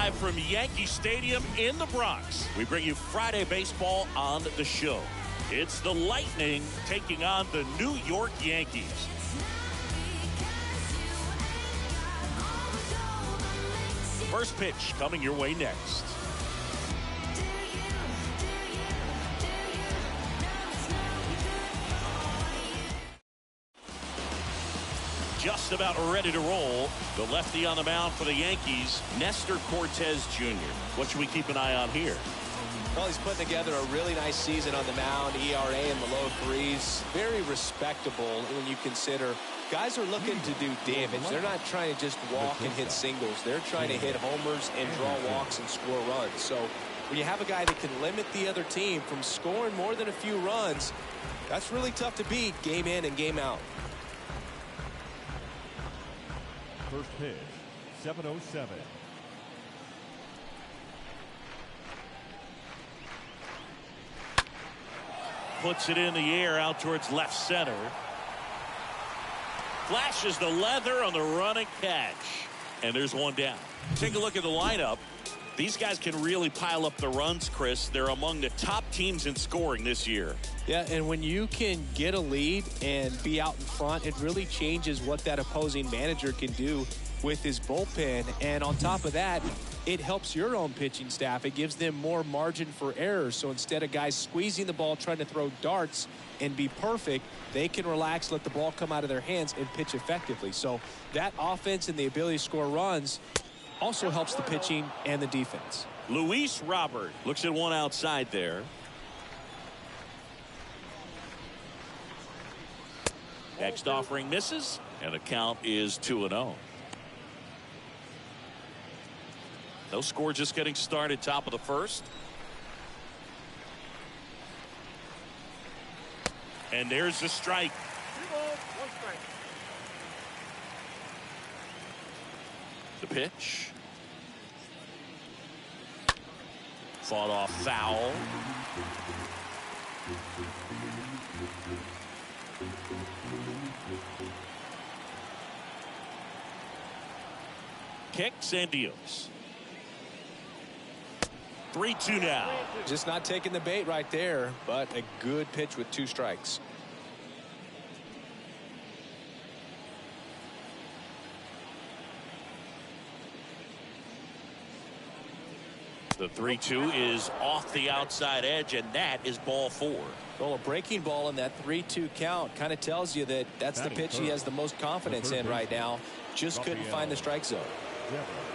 live from Yankee Stadium in the Bronx. We bring you Friday baseball on the show. It's the Lightning taking on the New York Yankees. First pitch coming your way next. Just about ready to roll. The lefty on the mound for the Yankees, Nestor Cortez Jr. What should we keep an eye on here? Well, he's putting together a really nice season on the mound. ERA in the low threes. Very respectable when you consider guys are looking to do damage. They're not trying to just walk and hit singles. They're trying to hit homers and draw walks and score runs. So when you have a guy that can limit the other team from scoring more than a few runs, that's really tough to beat game in and game out. First pitch, 7:07. Puts it in the air out towards left center. Flashes the leather on the running catch. And there's one down. Take a look at the lineup. These guys can really pile up the runs, Chris. They're among the top teams in scoring this year. Yeah, and when you can get a lead and be out in front, it really changes what that opposing manager can do with his bullpen. And on top of that, it helps your own pitching staff. It gives them more margin for error. So instead of guys squeezing the ball, trying to throw darts and be perfect, they can relax, let the ball come out of their hands and pitch effectively. So that offense and the ability to score runs also helps the pitching and the defense. Luis Robert looks at one outside there. Next offering misses, and the count is 2-0. No score, just getting started, top of the first. And there's the strike. The pitch. Fought off foul. Kicks and deals. 3-2 now. Just not taking the bait right there, but a good pitch with 2 strikes. The 3-2 is off the outside edge, and that is ball 4. Well, a breaking ball in that 3-2 count kind of tells you that that's the pitch he has the most confidence in right now. Just couldn't find the strike zone.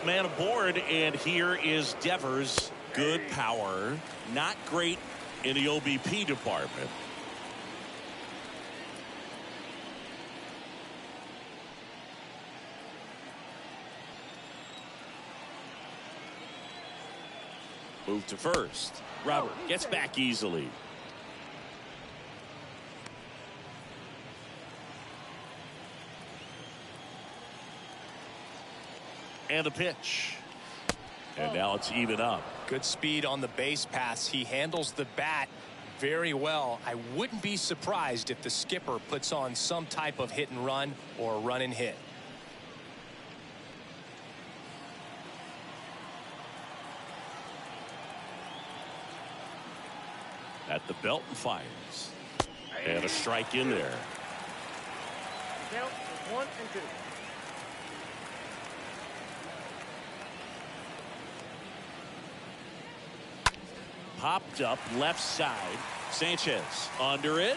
Man aboard, and here is Devers. Good power, not great in the OBP department. Move to first. Robert gets back easily. And the pitch. And now it's even up. Good speed on the base pass. He handles the bat very well. I wouldn't be surprised if the skipper puts on some type of hit and run or run and hit. At the belt and fires. And a strike in there. Count 1 and 2. Popped up left side. Sanchez under it.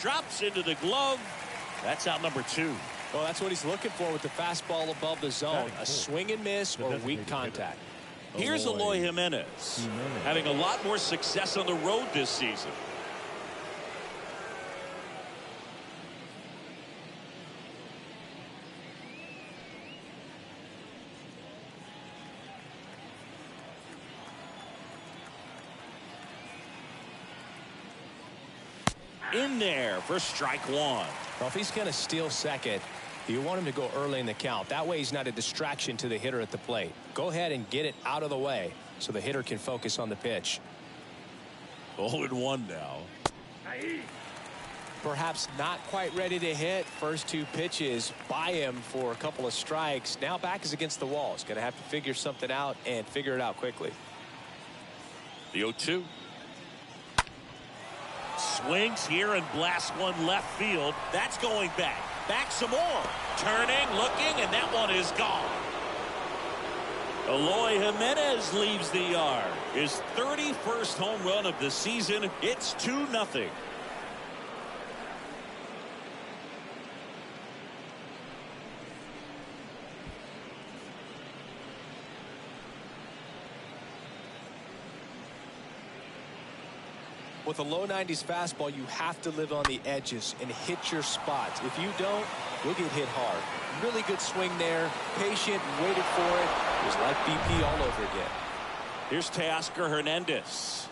Drops into the glove. That's out number 2. Well, that's what he's looking for with the fastball above the zone. A swing and miss or weak contact. Here's Eloy Jimenez, having a lot more success on the road this season. In there for strike 1. Well, if he's going to steal second, you want him to go early in the count. That way he's not a distraction to the hitter at the plate. Go ahead and get it out of the way so the hitter can focus on the pitch. 0-1 now. perhaps not quite ready to hit. First two pitches by him for a couple of strikes. Now back is against the wall. He's going to have to figure something out and figure it out quickly. The 0-2. Swings here and blasts one left field. That's going back. Back some more. Turning, looking, and that one is gone. Eloy Jimenez leaves the yard. His 31st home run of the season. It's 2-0. With a low 90s fastball, you have to live on the edges and hit your spots. If you don't, you'll get hit hard. Really good swing there. Patient, waited for it. It was like BP all over again. Here's Teoscar Hernandez.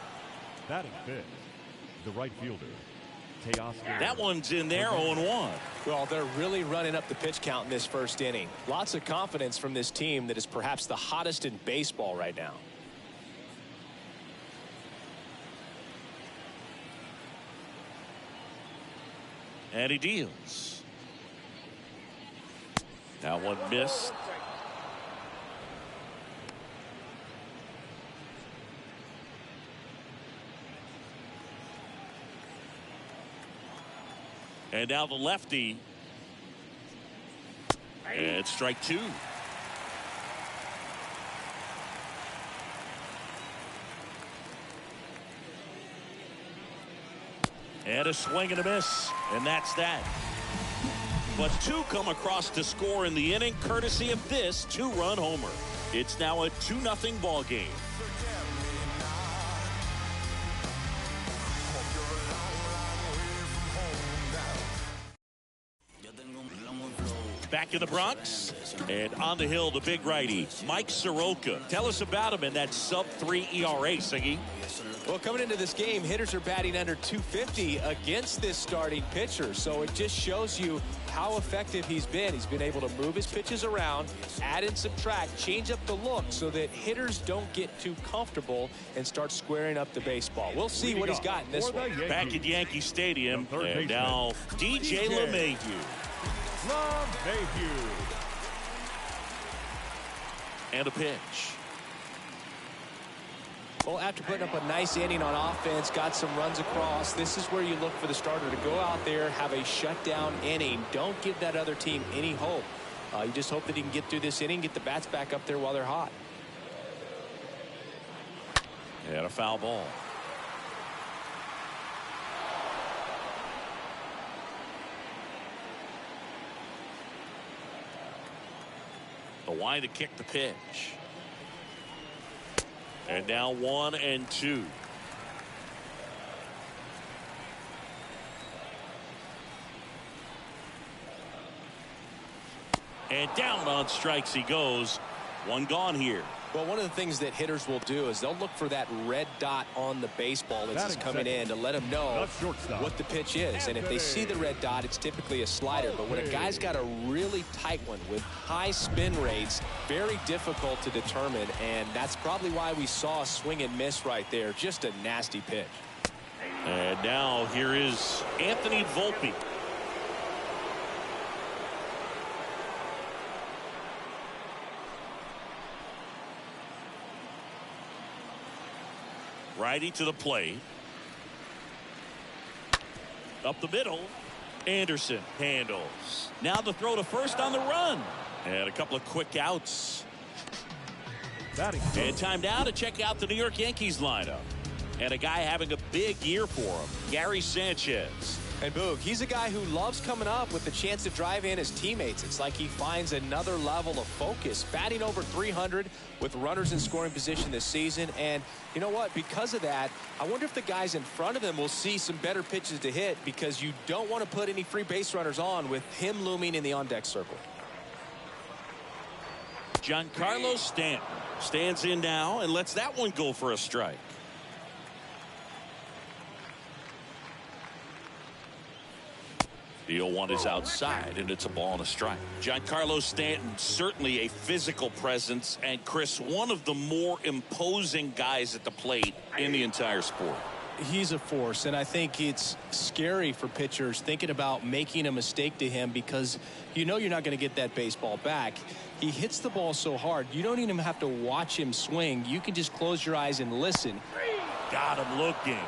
Batting fifth, the right fielder, Teoscar. That one's in there, 0-1. Well, they're really running up the pitch count in this first inning. Lots of confidence from this team that is perhaps the hottest in baseball right now. And he deals. That one missed. And now the lefty. And strike two. And a swing and a miss. And that's that. But two come across to score in the inning, courtesy of this two-run homer. It's now a 2-0 ball game. Back in the Bronx, and on the hill, the big righty, Mike Soroka. Tell us about him in that sub-3 ERA, Siggy. Well, coming into this game, hitters are batting under 250 against this starting pitcher. So it just shows you how effective he's been. He's been able to move his pitches around, add and subtract, change up the look so that hitters don't get too comfortable and start squaring up the baseball. We'll see what he's got in this one. Back at Yankee Stadium, and now DJ LeMahieu. And a pitch. Well, after putting up a nice inning on offense, got some runs across, this is where you look for the starter to go out there, have a shutdown inning. Don't give that other team any hope. You just hope that he can get through this inning, get the bats back up there while they're hot. And a foul ball. The line to kick the pitch. And now 1-2. And down on strikes he goes. One gone here. Well, one of the things that hitters will do is they'll look for that red dot on the baseball as it's coming in to let them know what the pitch is. And if they see the red dot, it's typically a slider. But when a guy's got a really tight one with high spin rates, very difficult to determine. And that's probably why we saw a swing and miss right there. Just a nasty pitch. And now here is Anthony Volpe. Righty to the plate. Up the middle. Anderson handles. Now the throw to first on the run. And a couple of quick outs. And time now to check out the New York Yankees lineup. And a guy having a big year for him, Gary Sanchez. And Boog, he's a guy who loves coming up with the chance to drive in his teammates. It's like he finds another level of focus. Batting over 300 with runners in scoring position this season. And you know what? Because of that, I wonder if the guys in front of him will see some better pitches to hit, because you don't want to put any free base runners on with him looming in the on-deck circle. Giancarlo Stanton stands in now and lets that one go for a strike. The 0-1 is outside, and it's a ball and a strike. Giancarlo Stanton, certainly a physical presence, and Chris, one of the more imposing guys at the plate in the entire sport. He's a force, and I think it's scary for pitchers thinking about making a mistake to him because you know you're not going to get that baseball back. He hits the ball so hard, you don't even have to watch him swing. You can just close your eyes and listen. Got him looking.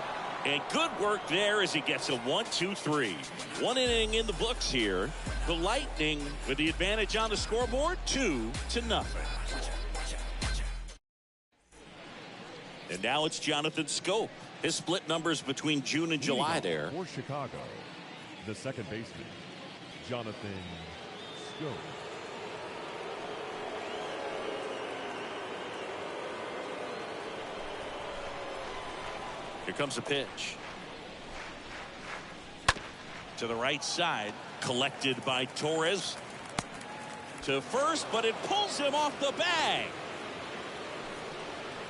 And good work there as he gets a 1-2-3. One inning in the books here. The Lightning with the advantage on the scoreboard, 2-0. And now it's Jonathan Schoop. His split numbers between June and July there. For Chicago, the second baseman, Jonathan Schoop. Here comes a pitch. To the right side, collected by Torres. To first, but it pulls him off the bag.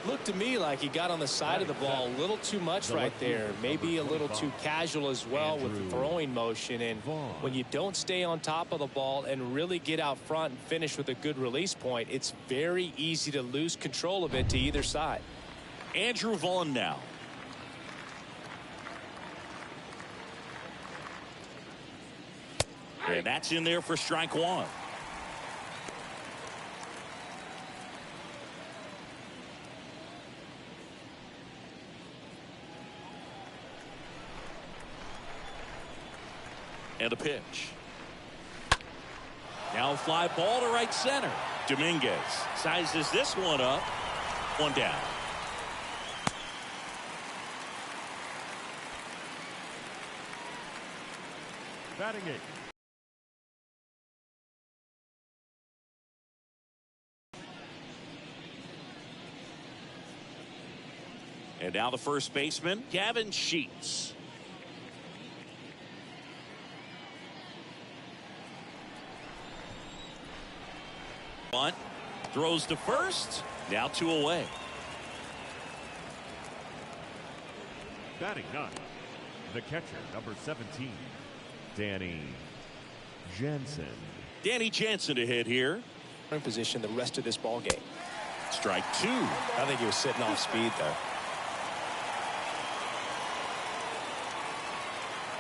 Looked to me like he got on the side of the ball a little too much right there. Maybe a little too casual as well with the throwing motion. And when you don't stay on top of the ball and really get out front and finish with a good release point, it's very easy to lose control of it to either side. Andrew Vaughn now. And that's in there for strike one. And a pitch. Now fly ball to right center. Dominguez sizes this one up. One down. Batting eighth. And now the first baseman, Gavin Sheets. Bunt, throws to first, now 2 away. Batting ninth, the catcher, number 17, Danny Jansen. Danny Jansen to hit here. In position the rest of this ball game. Strike two. I think he was sitting off speed there.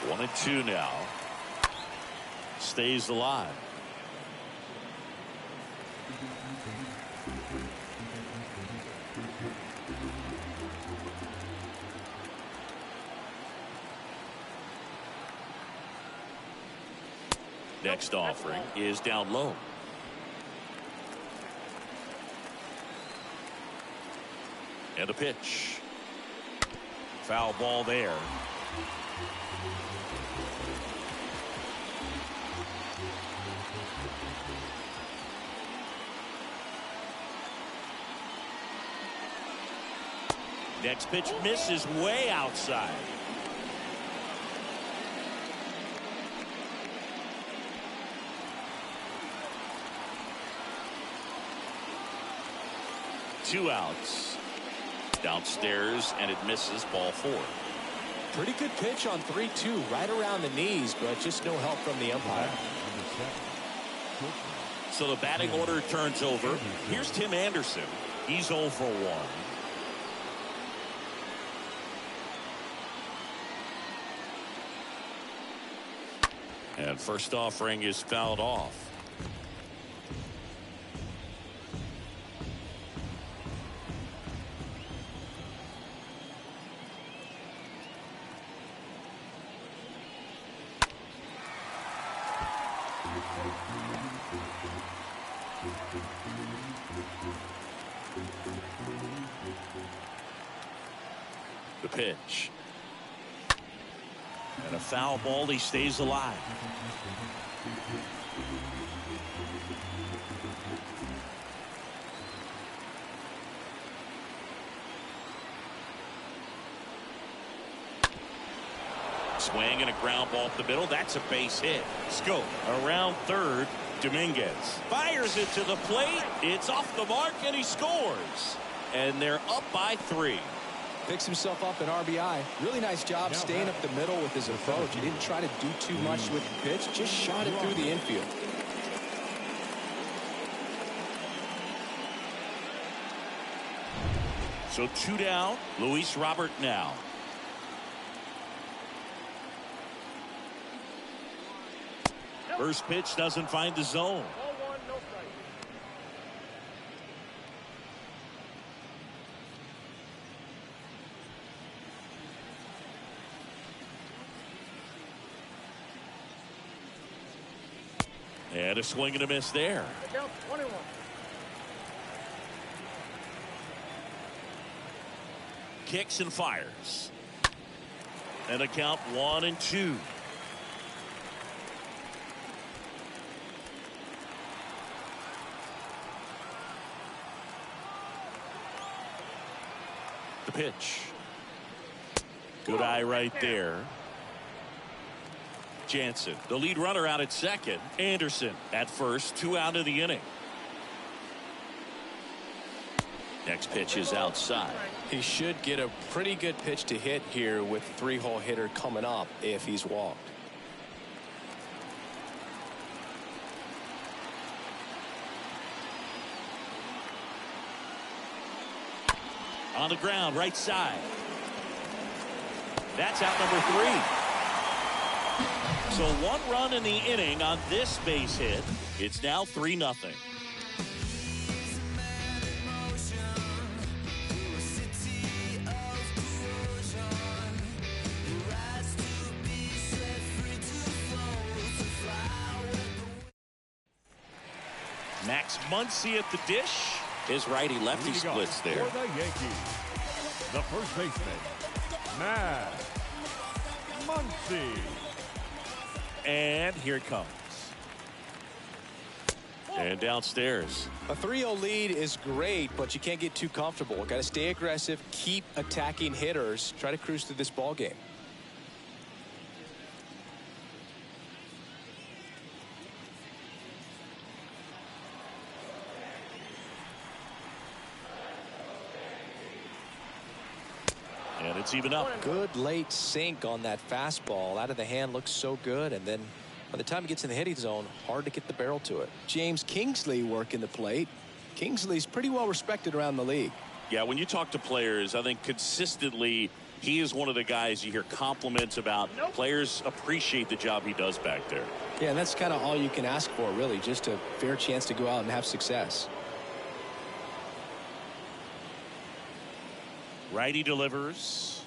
1-2 now. Stays alive. Next offering is down low. And a pitch. Foul ball there. Next pitch misses way outside. Two outs. Downstairs, and it misses, ball four. Pretty good pitch on 3-2, right around the knees, but just no help from the umpire. So the batting order turns over. Here's Tim Anderson. He's 0 for 1. And first offering is fouled off. The pitch. And a foul ball. He stays alive. Swing and a ground ball up the middle. That's a base hit. Scope around third. Dominguez fires it to the plate. It's off the mark, and he scores. And they're up by 3. Picks himself up an RBI. Really nice job staying up the middle with his approach. He didn't try to do too much with the pitch. Just shot it through the infield. So 2 down. Luis Robert now. First pitch doesn't find the zone. Ball one, no strike. And a swing and a miss there. The count 1-1. Kicks and fires. And a count 1-2. The pitch. Good eye right there. Jansen, the lead runner, out at second. Anderson at first, 2 out of the inning. Next pitch is outside. He should get a pretty good pitch to hit here with the 3-hole hitter coming up if he's walked. On the ground, right side. That's out number 3. So 1 run in the inning on this base hit. It's now 3-0. Max Muncy at the dish. His righty-lefty splits there. For the Yankees, the first baseman, Max Muncy. And here it comes. And downstairs. A 3-0 lead is great, but you can't get too comfortable. Got to stay aggressive, keep attacking hitters, try to cruise through this ball game. And it's even up. Good late sink on that fastball. Out of the hand, looks so good, and then by the time it gets in the hitting zone, hard to get the barrel to it. James Kingsley working the plate. Kingsley's pretty well respected around the league. Yeah, when you talk to players, I think consistently he is one of the guys you hear compliments about. Players appreciate the job he does back there. Yeah, and that's kind of all you can ask for, really, just a fair chance to go out and have success. Righty delivers.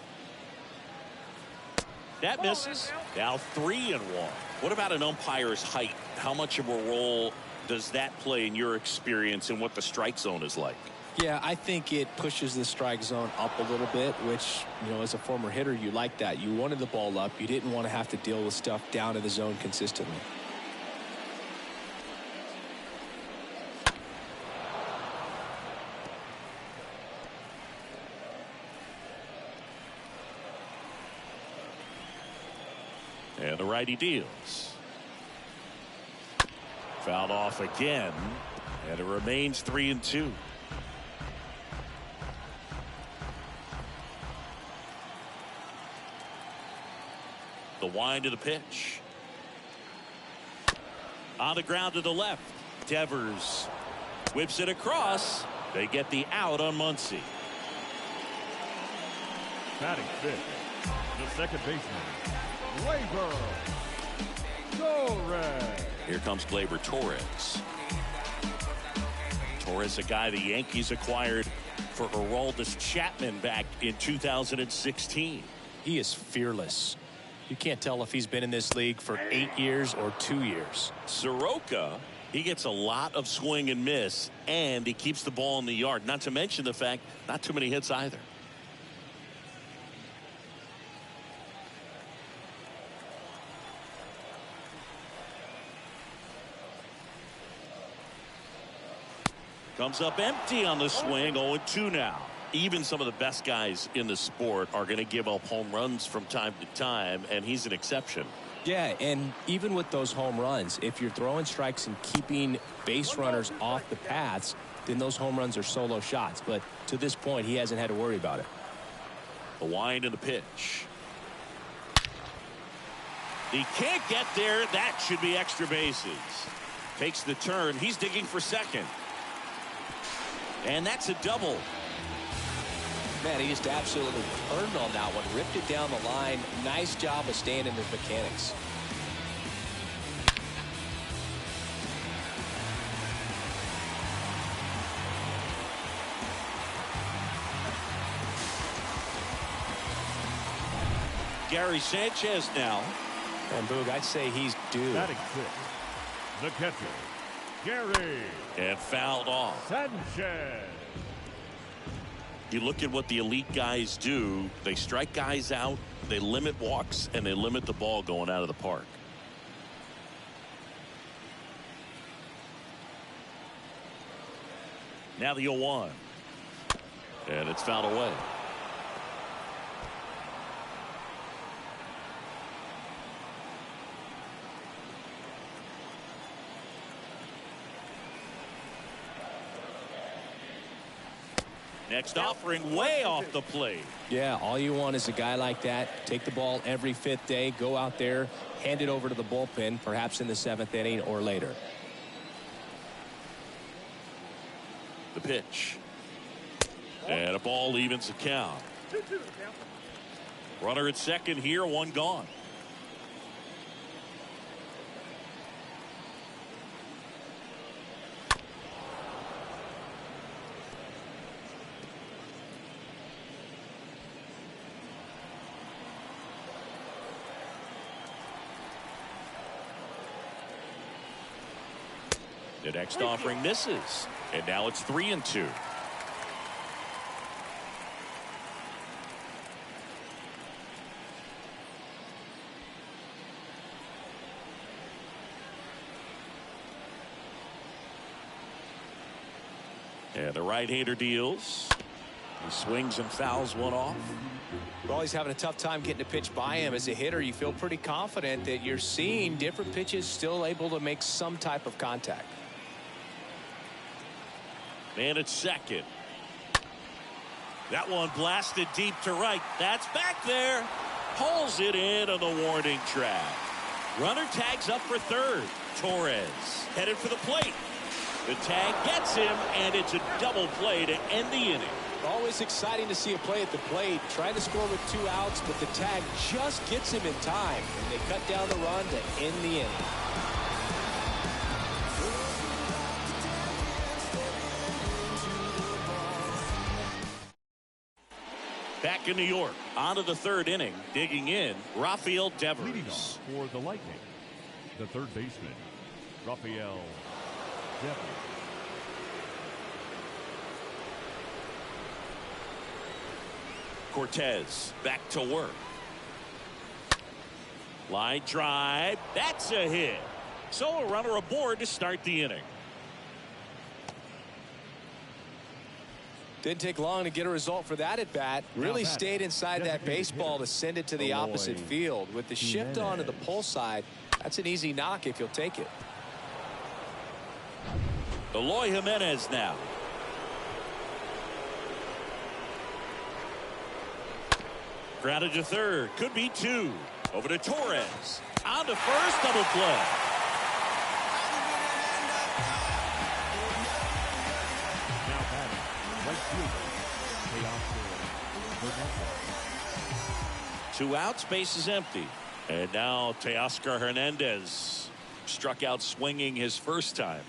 That misses. Now 3-1. What about an umpire's height? How much of a role does that play in your experience and what the strike zone is like? Yeah, I think it pushes the strike zone up a little bit, which, you know, as a former hitter, you like that. You wanted the ball up. You didn't want to have to deal with stuff down in the zone consistently. And the righty deals. Fouled off again, and it remains 3-2. The wind of the pitch. On the ground to the left. Devers whips it across. They get the out on Muncy. Batting fifth, the second baseman, Gleyber Torres. Here comes Gleyber Torres. Torres, a guy the Yankees acquired for Aroldis Chapman back in 2016. He is fearless. You can't tell if he's been in this league for 8 years or 2 years. Soroka, he gets a lot of swing and miss, and he keeps the ball in the yard. Not to mention the fact, not too many hits either. Comes up empty on the swing. 0-2 now. Even some of the best guys in the sport are going to give up home runs from time to time, and he's an exception. Yeah, and even with those home runs, if you're throwing strikes and keeping base runners off the paths, then those home runs are solo shots. But to this point, he hasn't had to worry about it. The wind and the pitch. He can't get there. That should be extra bases. Takes the turn. He's digging for second. And that's a double. Man, he just absolutely turned on that one, ripped it down the line. Nice job of staying in his mechanics. Gary Sanchez now. And Boog, I'd say he's due. Batting fifth, the catcher, Gary. And fouled off. Sanchez. You look at what the elite guys do. They strike guys out, they limit walks, and they limit the ball going out of the park. Now the 0-1. And it's fouled away. Next offering way off the plate. Yeah, all you want is a guy like that. Take the ball every fifth day, go out there, hand it over to the bullpen, perhaps in the 7th inning or later. The pitch. And a ball evens the count. 2-2 the count. Runner at second here, one gone. The next offering misses. And now it's 3-2. And the right-hander deals. He swings and fouls one off. Well, he's having a tough time getting a pitch by him. As a hitter, you feel pretty confident that you're seeing different pitches still able to make some type of contact. Man at second. That one blasted deep to right. That's back there. Pulls it in on the warning track. Runner tags up for third. Torres headed for the plate. The tag gets him, and it's a double play to end the inning. Always exciting to see a play at the plate. Trying to score with 2 outs, but the tag just gets him in time, and they cut down the run to end the inning. Back in New York, on to the 3rd inning, digging in, Rafael Devers. Leading off for the Lightning, the third baseman, Rafael Devers. Cortez back to work. Line drive. That's a hit. So a runner aboard to start the inning. Didn't take long to get a result for that at bat. Really stayed inside that baseball to send it to the opposite field. With the shift on to the pull side, that's an easy knock if you'll take it. Eloy Jimenez now. Grounded to third. Could be 2. Over to Torres. On to first. Double play. Now batting, right fielder, Teoscar. 2 outs. Base is empty. And now Teoscar Hernandez struck out swinging his first time.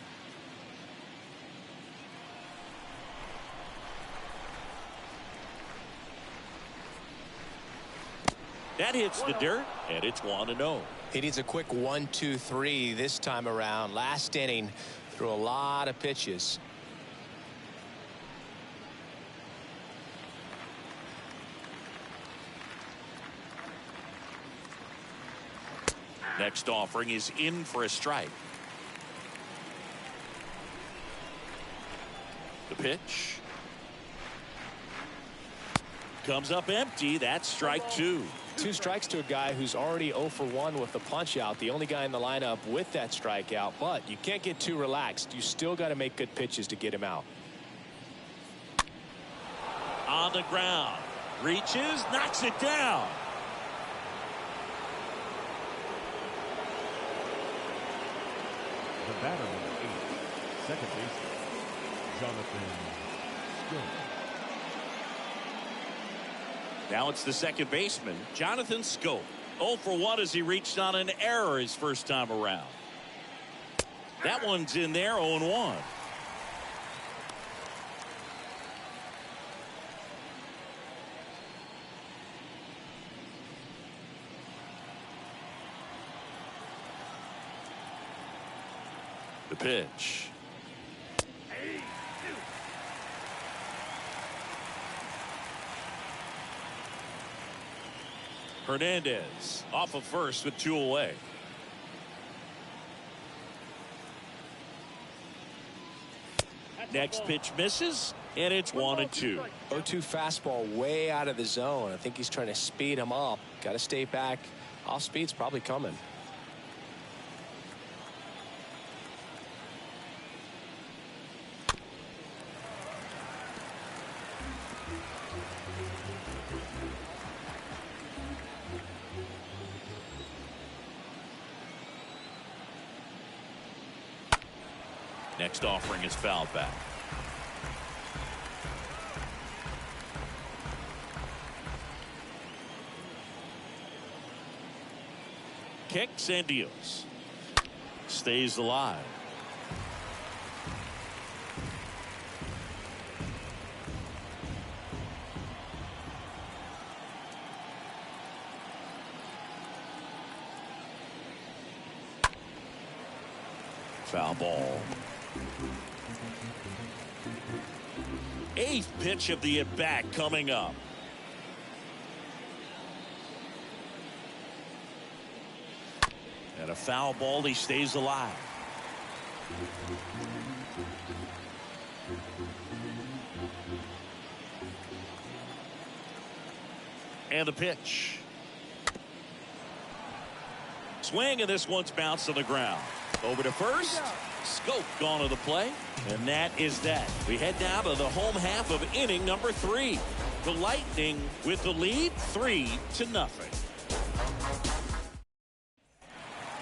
That hits the dirt, and it's 1-0. He needs a quick 1-2-3 this time around. Last inning, threw a lot of pitches. Next offering is in for a strike. The pitch. Comes up empty. That's strike 2. 2 strikes to a guy who's already 0 for 1 with the punch out. The only guy in the lineup with that strikeout. But you can't get too relaxed. You still got to make good pitches to get him out. On the ground. Reaches. Knocks it down. The batter number 8, second baseman, Jonathan Schoen. Now it's the second baseman, Jonathan Schoen. 0 for 1 as he reached on an error his first time around. That one's in there, 0-1. The pitch. Hernandez off of first with 2 away. Next pitch misses, and it's 1-2. 0-2 fastball way out of the zone. I think he's trying to speed him up. Got to stay back. Off speed's probably coming. Next offering is fouled back. Kicks and deals. Stays alive. Foul ball. 8th pitch of the at-bat coming up. And a foul ball. He stays alive. And the pitch. Swing, and this one's bounced on the ground. Over to first. Scope gone to the play. And that is that. We head down to the home half of inning number 3. The Lightning with the lead 3-0.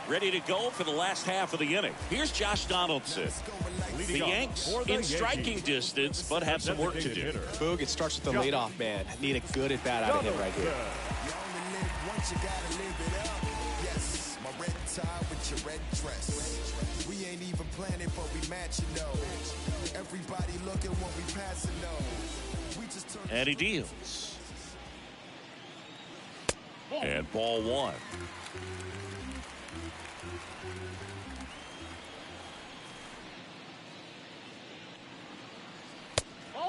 Ready to go for the last half of the inning. Here's Josh Donaldson. The Yanks in striking distance, but have some work to do. Boog, it starts with the leadoff man. Need a good at bat out of him right here. We ain't even planning, but we matching those. Everybody looking when we passing those. We just turn. And he deals. And ball 1.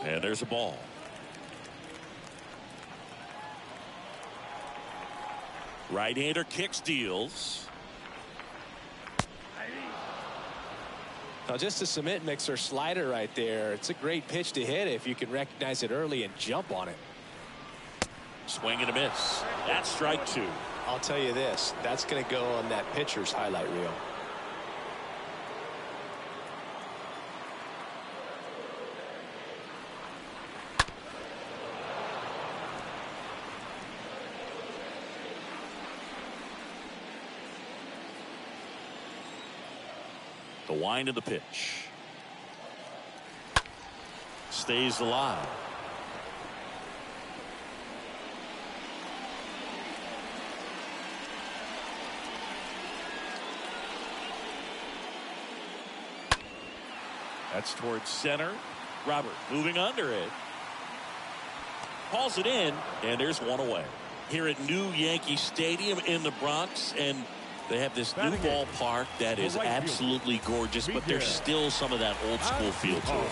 And there's a ball. Right-hander kicks, deals. Now just a cement mixer slider right there. It's a great pitch to hit if you can recognize it early and jump on it. Swing and a miss. That's strike 2. I'll tell you this, that's going to go on that pitcher's highlight reel. The wind of the pitch. Stays alive. That's towards center. Robert moving under it. Hauls it in, and there's one away. Here at New Yankee Stadium in the Bronx, and they have this new ballpark that is absolutely gorgeous, but there's still some of that old school feel to it.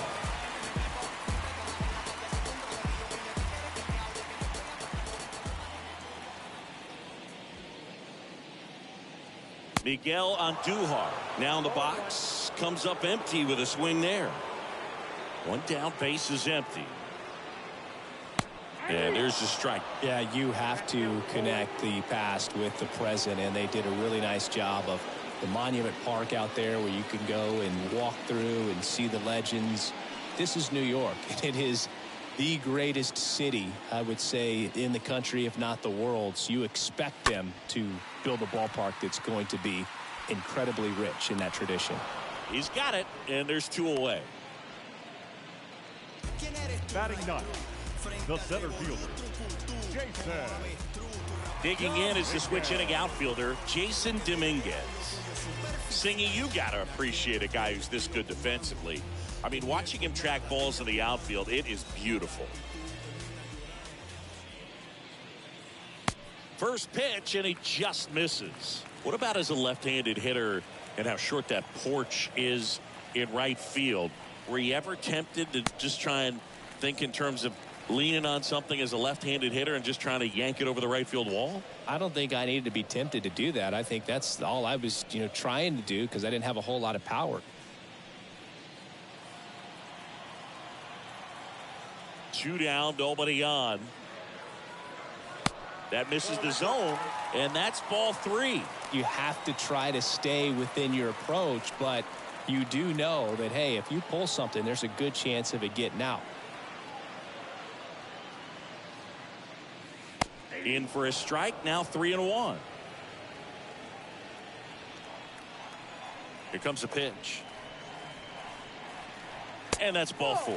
Miguel Andujar now in the box, comes up empty with a swing there. One down, base is empty. And there's the strike. Yeah, you have to connect the past with the present, and they did a really nice job of the Monument Park out there where you can go and walk through and see the legends. This is New York. It is the greatest city, I would say, in the country, if not the world. So you expect them to build a ballpark that's going to be incredibly rich in that tradition. He's got it, and there's 2 away. Batting ninth, the center fielder, Jason. Digging in is the switch inning outfielder, Jason Dominguez. Singy, you got to appreciate a guy who's this good defensively. I mean, watching him track balls in the outfield, it is beautiful. First pitch, and he just misses. What about as a left-handed hitter and how short that porch is in right field? Were you ever tempted to just try and think in terms of leaning on something as a left-handed hitter and just trying to yank it over the right field wall? I don't think I needed to be tempted to do that. I think that's all I was, trying to do because I didn't have a whole lot of power. 2 down, nobody on. That misses the zone, and that's ball 3. You have to try to stay within your approach, but you do know that, hey, if you pull something, there's a good chance of it getting out. In for a strike, now 3-1. Here comes the pitch. And that's ball 4.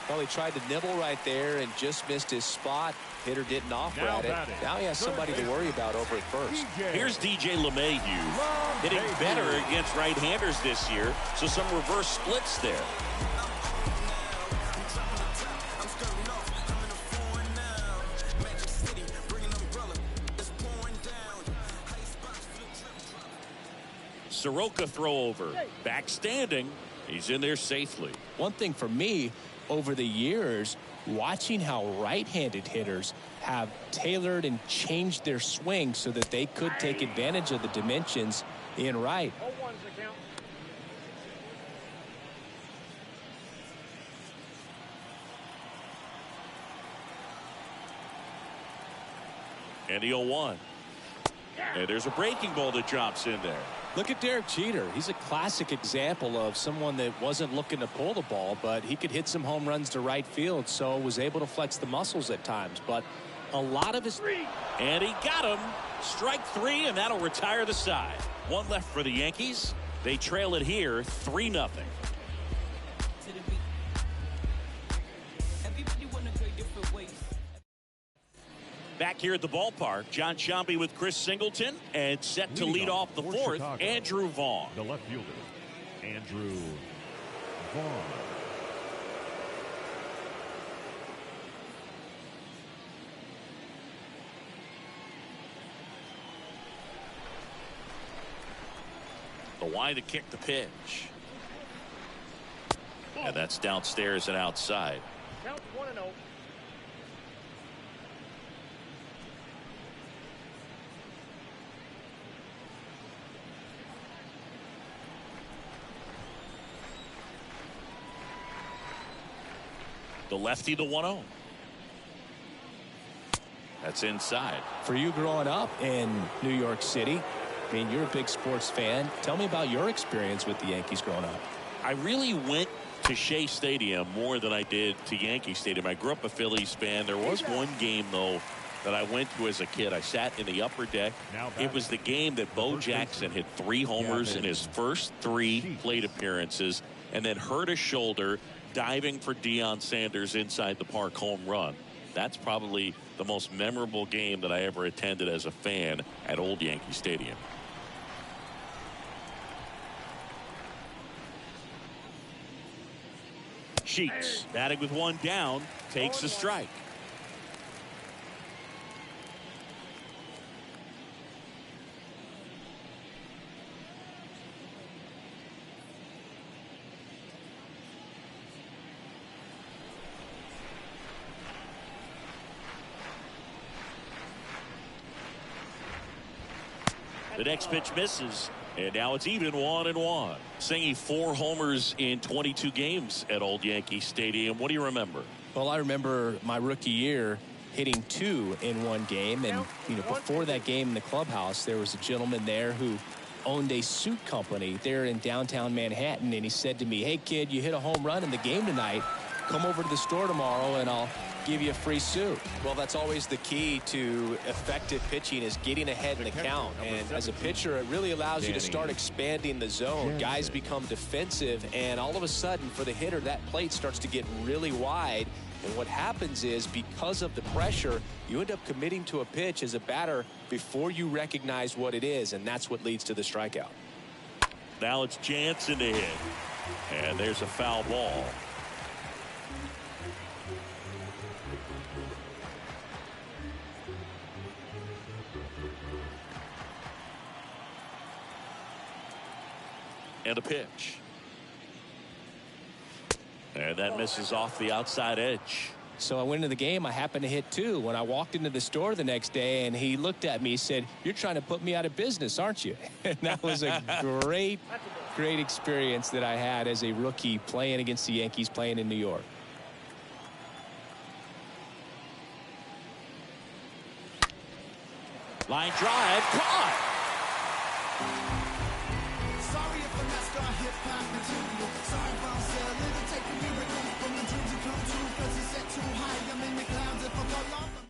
Well, he tried to nibble right there and just missed his spot. Hitter didn't offer Now at it. batting. Now he has somebody to worry about over at first. Here's DJ LeMahieu hitting better against right-handers this year, so some reverse splits there. Soroka throw over. Back standing. He's in there safely. One thing for me, over the years, watching how right-handed hitters have tailored and changed their swing so that they could take advantage of the dimensions in right. 0-1's the count. And the 0-1. And there's a breaking ball that drops in there. Look at Derek Jeter. He's a classic example of someone that wasn't looking to pull the ball, but he could hit some home runs to right field, so was able to flex the muscles at times. But a lot of his... And he got him. Strike 3, and that'll retire the side. 1 left for the Yankees. They trail it here 3-0. Back here at the ballpark, John Sciambi with Chris Singleton, and set to lead off the 4th, Chicago, Andrew Vaughn. The left fielder, Andrew Vaughn. The wide to kick the pitch. And that's downstairs and outside. Count 1-0. The lefty, the 1-0. That's inside. For you growing up in New York City, I mean, you're a big sports fan. Tell me about your experience with the Yankees growing up. I really went to Shea Stadium more than I did to Yankee Stadium. I grew up a Phillies fan. There was one game, though, that I went to as a kid. I sat in the upper deck. It was the game that Bo Jackson hit 3 homers in his first 3 plate appearances and then hurt his shoulder diving for Deion Sanders inside the park home run. That's probably the most memorable game that I ever attended as a fan at Old Yankee Stadium. Sheets batting with 1 down, takes a strike. The next pitch misses, and now it's even 1-1. Singy 4 homers in 22 games at Old Yankee Stadium. What do you remember? Well, I remember my rookie year hitting 2 in 1 game, and before that game in the clubhouse, there was a gentleman there who owned a suit company there in downtown Manhattan, and he said to me, "Hey kid, you hit a home run in the game tonight. Come over to the store tomorrow and I'll give you a free suit." Well, that's always the key to effective pitching, is getting ahead in the count. And as a pitcher, it really allows you to start expanding the zone. Guys become defensive, and all of a sudden for the hitter, that plate starts to get really wide. And what happens is, because of the pressure, you end up committing to a pitch as a batter before you recognize what it is, and that's what leads to the strikeout. Now it's Jansen to hit, and there's a foul ball. And a pitch. And that misses off the outside edge. So I went into the game. I happened to hit 2. When I walked into the store the next day, and he looked at me, he said, "You're trying to put me out of business, aren't you?" And that was a great experience that I had as a rookie playing against the Yankees, playing in New York. Line drive, caught. Sorry if I'm not star hip-hop material. Sorry if I'm still living, taking miracles from the dreams that come true. 'Cause it's set too high, I'm in the clouds if I go longer.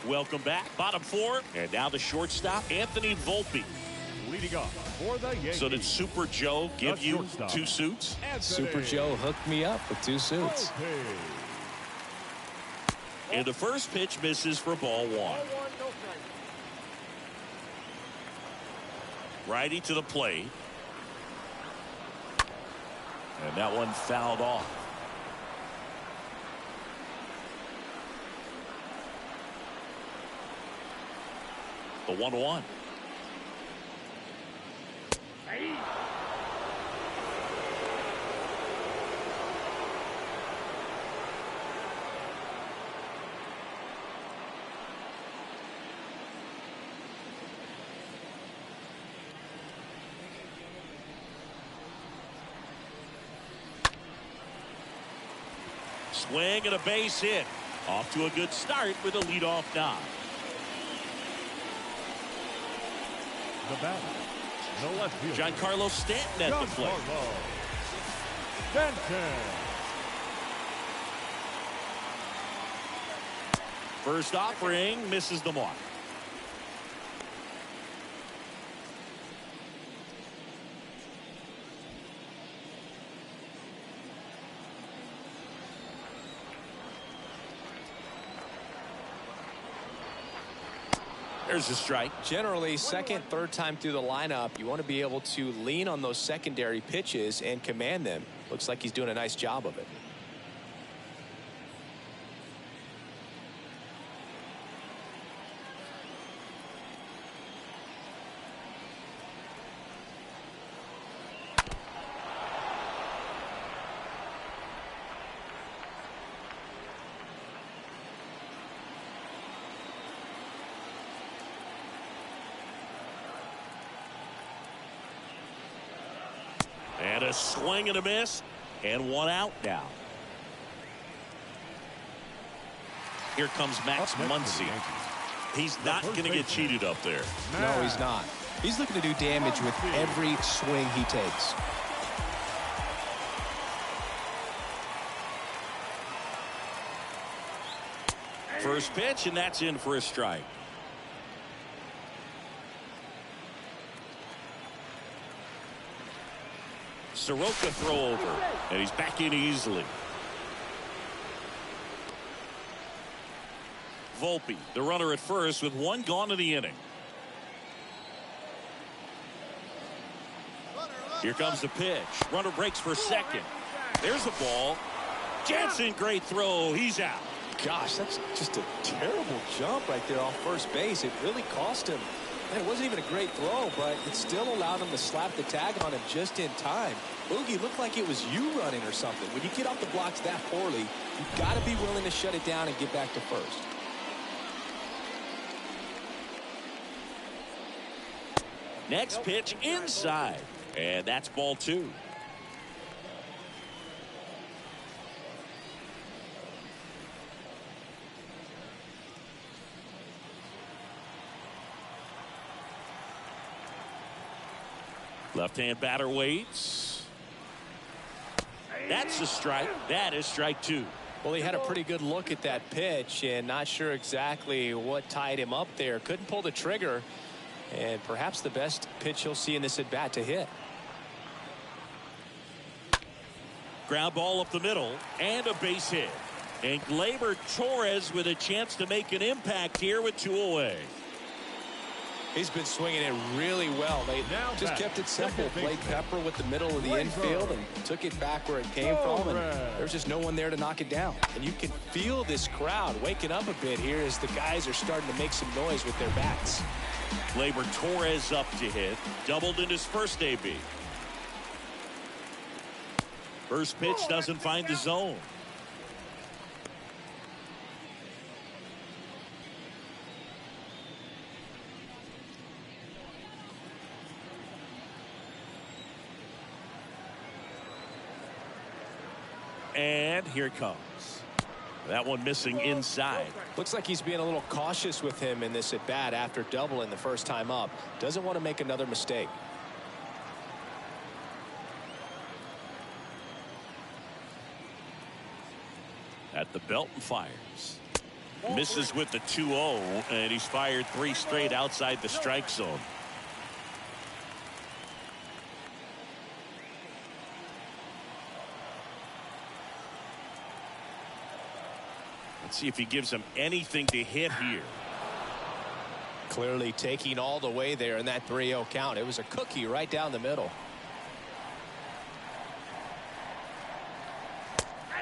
Welcome back. Bottom 4. And now the shortstop, Anthony Volpe. Leading off for the Yankees. So did Super Joe give you shortstop. 2 suits? Super Joe hooked me up with 2 suits. Okay. And the first pitch misses for ball 1. Ball 1, no strike. Righty to the plate. And that one fouled off. The 1-1. Swing and a base hit. Off to a good start with a leadoff knock. The batter, the left fielder, Giancarlo Stanton at the plate. Giancarlo Stanton. First offering misses the mark. There's a strike. Generally, second, third time through the lineup, you want to be able to lean on those secondary pitches and command them. Looks like he's doing a nice job of it. And a swing and a miss, and 1 out now. Here comes Max Muncy. He's not going to get cheated up there. No, he's not. He's looking to do damage with every swing he takes. First pitch, and that's in for a strike. Soroka throw over, and he's back in easily. Volpe, the runner at first with 1 gone in the inning. Here comes the pitch. Runner breaks for second. There's a ball. Jansen, great throw. He's out. Gosh, that's just a terrible jump right there off first base. It really cost him. And it wasn't even a great throw, but it still allowed him to slap the tag on him just in time. Boogie looked like it was you running or something. When you get off the blocks that poorly, you've got to be willing to shut it down and get back to first. Next pitch inside, and that's ball 2. Left-hand batter waits. That's a strike. That is strike 2. Well, he had a pretty good look at that pitch and not sure exactly what tied him up there. Couldn't pull the trigger, and perhaps the best pitch he'll see in this at bat to hit. Ground ball up the middle and a base hit. And Gleyber Torres with a chance to make an impact here with 2 away. He's been swinging it really well. They just kept it simple. Played Pepper with the middle of the infield and took it back where it came from. And there's just no one there to knock it down. And you can feel this crowd waking up a bit here as the guys are starting to make some noise with their bats. Gleyber Torres up to hit. Doubled in his first AB. First pitch doesn't find the zone. And here it comes. That one missing inside. Looks like he's being a little cautious with him in this at bat after doubling the first time up. Doesn't want to make another mistake. At the belt and fires. Misses with the 2-0, and he's fired 3 straight outside the strike zone. Let's see if he gives him anything to hit here. Clearly taking all the way there in that 3-0 count. It was a cookie right down the middle.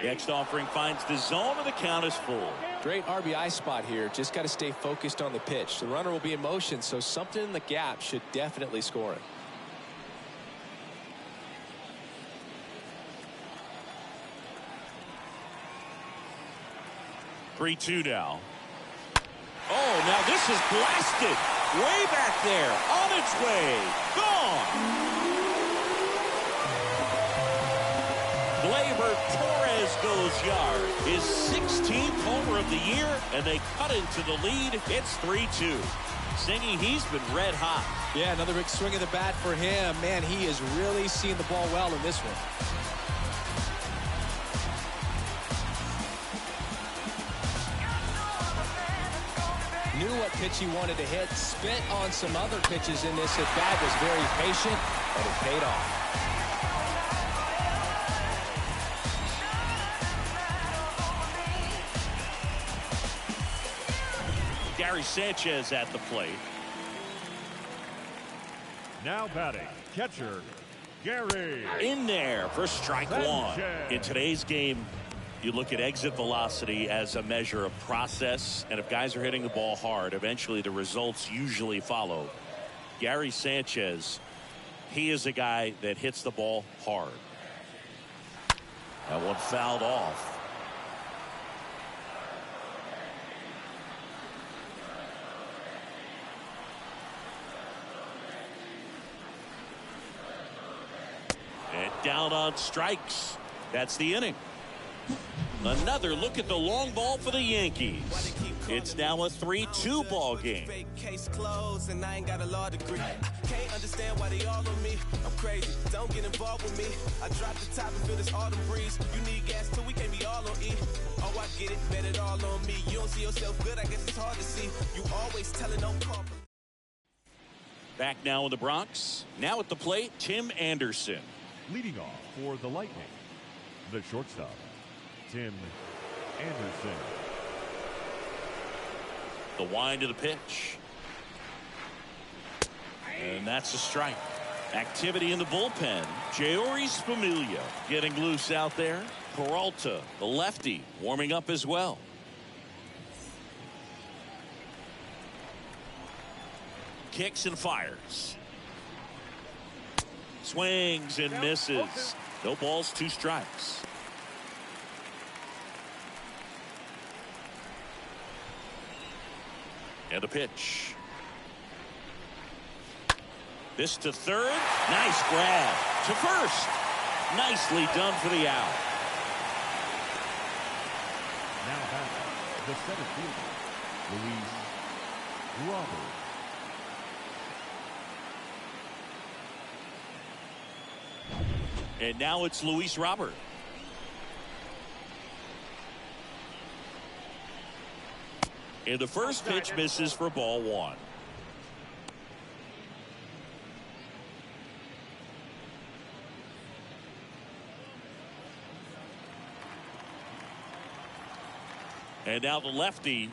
Next offering finds the zone, and the count is full. Great RBI spot here. Just got to stay focused on the pitch. The runner will be in motion, so something in the gap should definitely score it. Three-2 now. Oh, now this is blasted. Way back there. On its way. Gone. Gleyber Torres goes yard. His 16th homer of the year, and they cut into the lead. It's 3-2. Singy, he's been red hot. Yeah, another big swing of the bat for him. Man, he is really seeing the ball well in this one. Knew what pitch he wanted to hit. Spent on some other pitches in this at bat. Was very patient, and it paid off. Gary Sanchez at the plate. Now batting, catcher, Gary. In there for strike one. In today's game, you look at exit velocity as a measure of process, and if guys are hitting the ball hard, eventually the results usually follow. Gary Sanchez, he is a guy that hits the ball hard. That one fouled off. And down on strikes. That's the inning. Another look at the long ball for the Yankees. It's now a 3-2 ball game. Case closed and I ain't got a law degree. Can't understand why they all on me. I'm crazy. Don't get involved with me. I drop the top and feel this autumn breeze. You need gas too. We can't be all on E. Oh, I get it. Bet it all on me. You don't see yourself good. I guess it's hard to see. You always telling no call. Back now in the Bronx. Now at the plate, Tim Anderson. Leading off for the Lightning, the shortstop, Tim Anderson. The wind of the pitch. And that's a strike. Activity in the bullpen. Jeurys Familia getting loose out there. Peralta, the lefty, warming up as well. Kicks and fires. Swings and misses. No balls, 2 strikes. And a pitch. This to third. Nice grab. To first. Nicely done for the out. Now back, the center fielder, Luis Robert. And now it's Luis Robert. And the first pitch misses for ball 1. And now the lefty.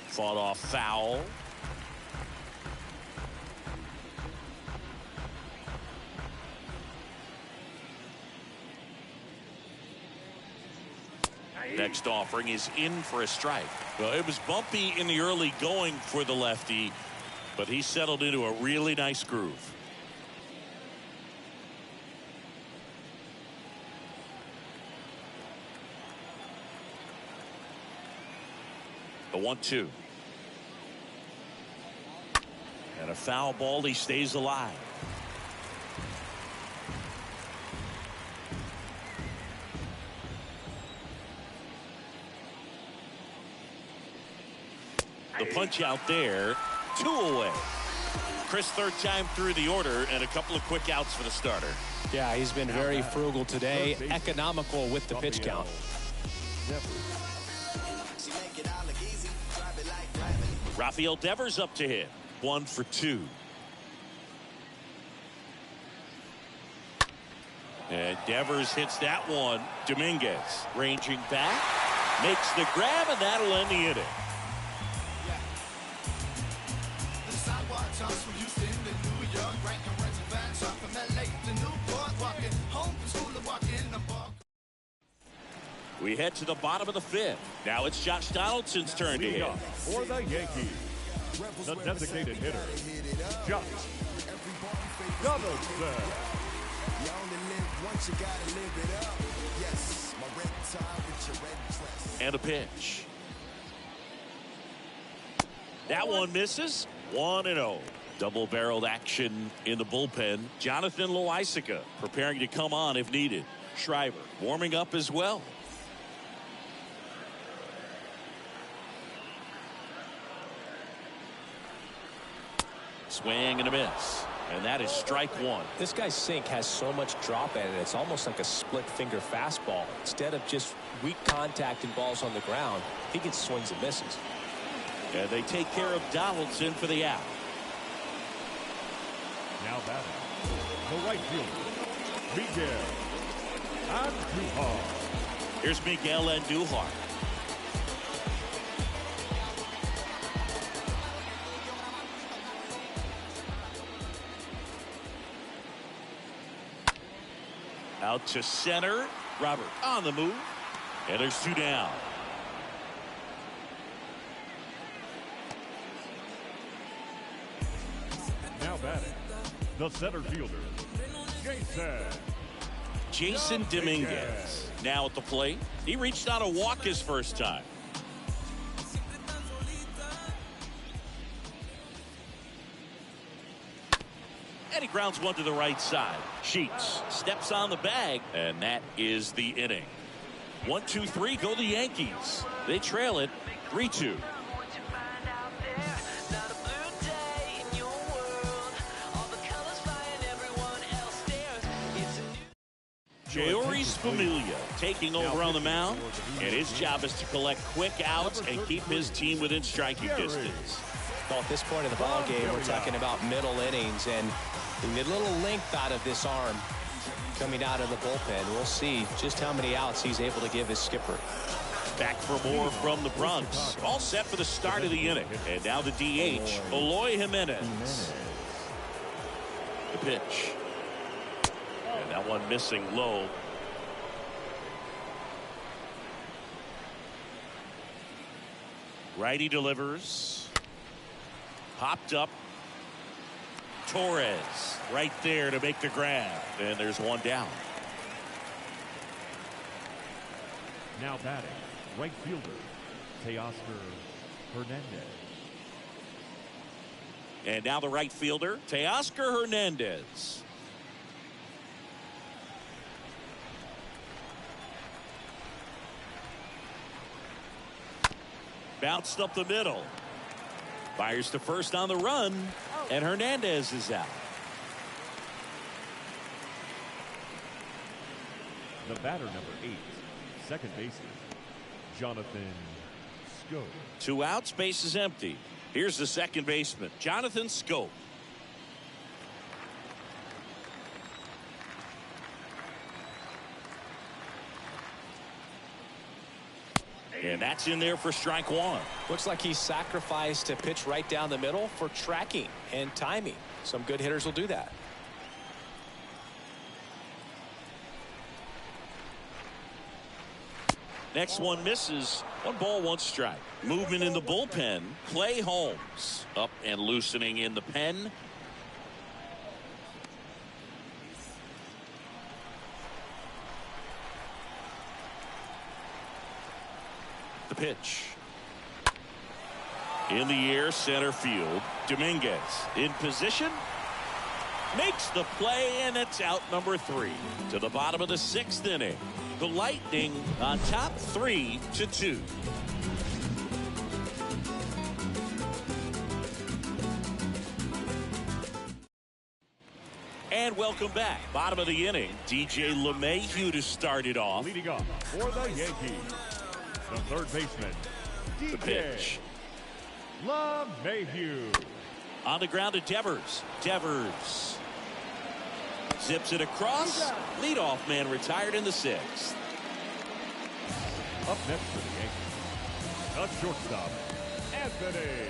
Fought off foul. Next offering is in for a strike. Well, it was bumpy in the early going for the lefty, but he settled into a really nice groove. The 1-2. And a foul ball. He stays alive. The punch out there. 2 away. Chris, third time through the order, and a couple of quick outs for the starter. Yeah, he's been very frugal today, economical with the pitch count. Rafael Devers up to hit. 1 for 2. And Devers hits that one. Dominguez ranging back. Makes the grab, and that'll end the inning. We head to the bottom of the 5th. Now it's Josh Donaldson's turn to hit. For the Yankees, the designated hitter, Josh Donaldson. And a pitch. That one misses. 1-0. Double-barreled action in the bullpen. Jonathan Loaisiga preparing to come on if needed. Schreiber warming up as well. Swing and a miss. And that is strike 1. This guy's sink has so much drop in it. It's almost like a split finger fastball. Instead of just weak contact and balls on the ground, he gets swings and misses. And they take care of Donaldson for the out. Now batting, the right fielder, Miguel Andujar. Here's Miguel Andujar. Out to center. Robert on the move. And there's 2 down. Now batting, the center fielder, Jason Dominguez. Now at the plate. He reached out a walk his first time. And he grounds one to the right side. Sheets steps on the bag, and that is the inning. 1-2-3 go the Yankees. They trail it 3-2. Jeurys Familia taking over on the mound, and his job is to collect quick outs and keep his team within striking distance. Well, at this point in the ball game, we're talking about middle innings, and we get a little length out of this arm coming out of the bullpen. We'll see just how many outs he's able to give his skipper. Back for more from the Bronx. All set for the start of the inning. And now the DH, Eloy Jimenez. The pitch. And that one missing low. Righty delivers. Popped up. Torres right there to make the grab. And there's 1 down. Now batting, right fielder, Teoscar Hernandez. And now the right fielder, Teoscar Hernandez. Bounced up the middle. Fires to first on the run, and Hernandez is out. The batter, number 8, second baseman, Jonathan Schoop. 2 outs, base is empty. Here's the second baseman, Jonathan Schoop. And that's in there for strike 1. Looks like he sacrificed to pitch right down the middle for tracking and timing. Some good hitters will do that. Next one misses. 1 ball, 1 strike. Movement in the bullpen. Clay Holmes up and loosening in the pen. The pitch. In the air, center field. Dominguez in position. Makes the play, and it's out number 3. To the bottom of the 6th inning. The Lightning on top 3-2. And welcome back. Bottom of the inning. DJ LeMahieu to start it off. Leading off for the Yankees, the third baseman, DJ The pitch. LeMahieu. On the ground to Devers. Devers zips it across. Leadoff man retired in the 6th. Up next for the Yankees, the shortstop, Anthony.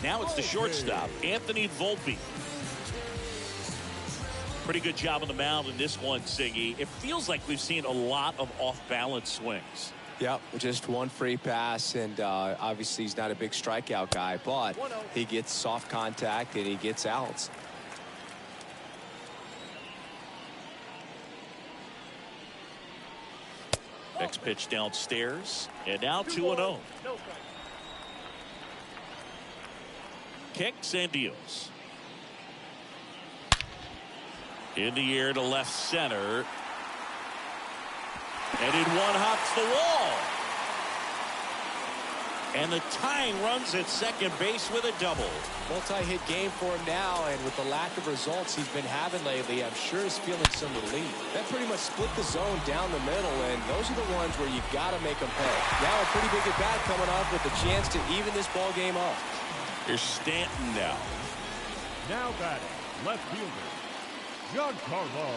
Now it's the shortstop, Anthony Volpe. Pretty good job on the mound in this one, Siggy. It feels like we've seen a lot of off-balance swings. Yep, just one free pass, and obviously he's not a big strikeout guy, but he gets soft contact and he gets outs. Next pitch downstairs, and now 2-0. Kicks and deals. In the air to left center. And in one hops the wall. And the tying runs at second base with a double. Multi-hit game for him now, and with the lack of results he's been having lately, I'm sure he's feeling some relief. That pretty much split the zone down the middle, and those are the ones where you got to make them pay. Now a pretty big at-bat coming up with a chance to even this ball game up. Here's Stanton now. Now batting, left fielder, Giancarlo.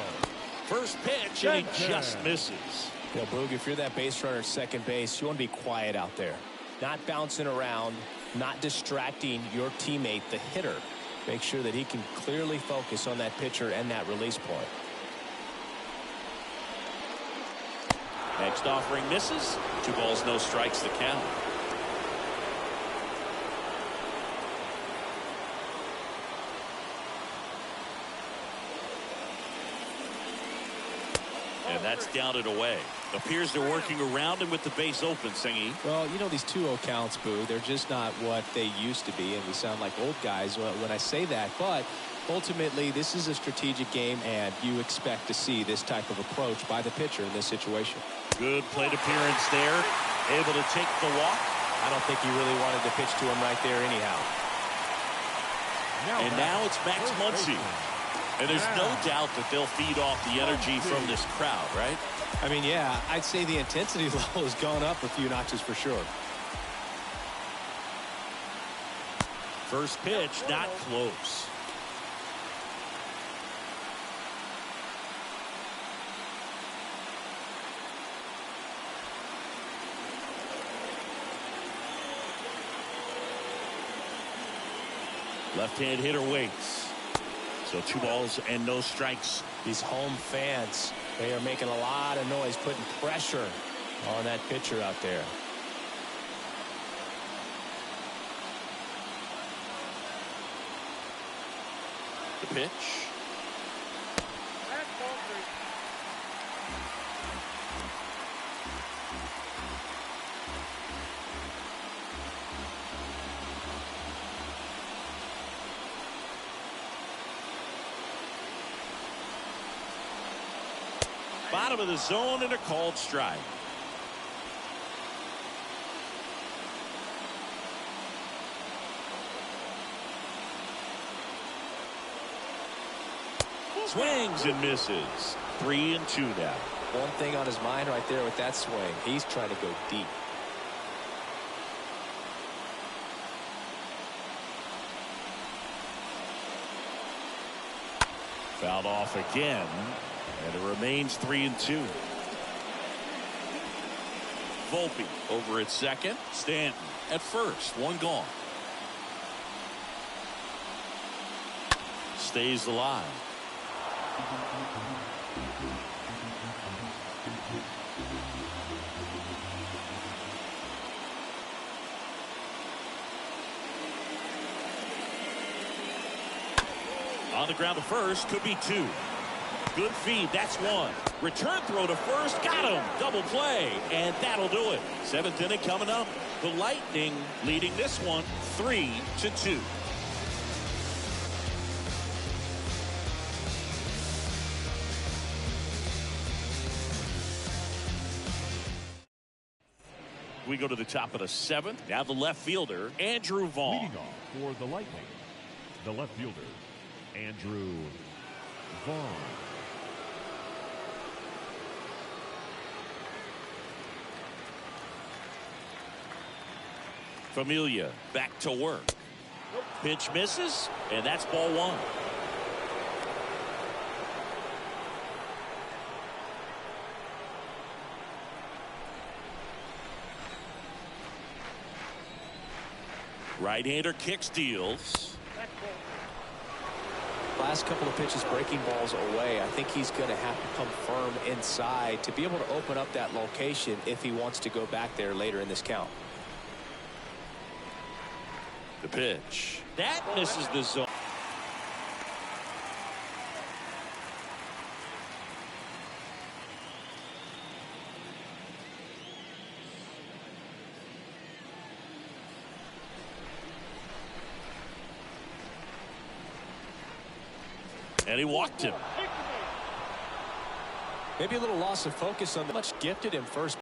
First pitch, and he just misses. Yeah, Boog, if you're that base runner at second base, you want to be quiet out there. Not bouncing around, not distracting your teammate, the hitter. Make sure that he can clearly focus on that pitcher and that release point. Next offering misses. 2 balls, no strikes, the count. And that's down and away. Appears they're working around him with the base open, Singy. Well, you know, these 2-0 counts, Boo, they're just not what they used to be, and we sound like old guys when I say that. But ultimately, this is a strategic game, and you expect to see this type of approach by the pitcher in this situation. Good plate appearance there. Able to take the walk. I don't think he really wanted to pitch to him right there anyhow. And now it's Max Muncy. And there's no doubt that they'll feed off the energy from this crowd, right? I mean, yeah, I'd say the intensity level has gone up a few notches for sure. First pitch, not close. Left-hand hitter waits. So 2 balls and no strikes. These home fans, they are making a lot of noise, putting pressure on that pitcher out there. The pitch. Bottom of the zone and a called strike. Swings and misses. 3-2 now. One thing on his mind right there with that swing, he's trying to go deep. Fouled off again. And it remains 3-2. Volpe over at second. Stanton at first. 1 gone. Stays alive. On the ground to first. Could be 2. Good feed. That's 1. Return throw to first. Got him. Double play. And that'll do it. 7th inning coming up. The Lightning leading this one 3-2. We go to the top of the 7th. Now the left fielder, Andrew Vaughn. Leading off for the Lightning, the left fielder, Andrew Vaughn. Familia back to work. Pitch misses, and that's ball 1. Right-hander kick steals. Last couple of pitches breaking balls away. I think he's going to have to come firm inside to be able to open up that location if he wants to go back there later in this count. The pitch. That misses the zone. And he walked him. Maybe a little loss of focus on the much gifted in first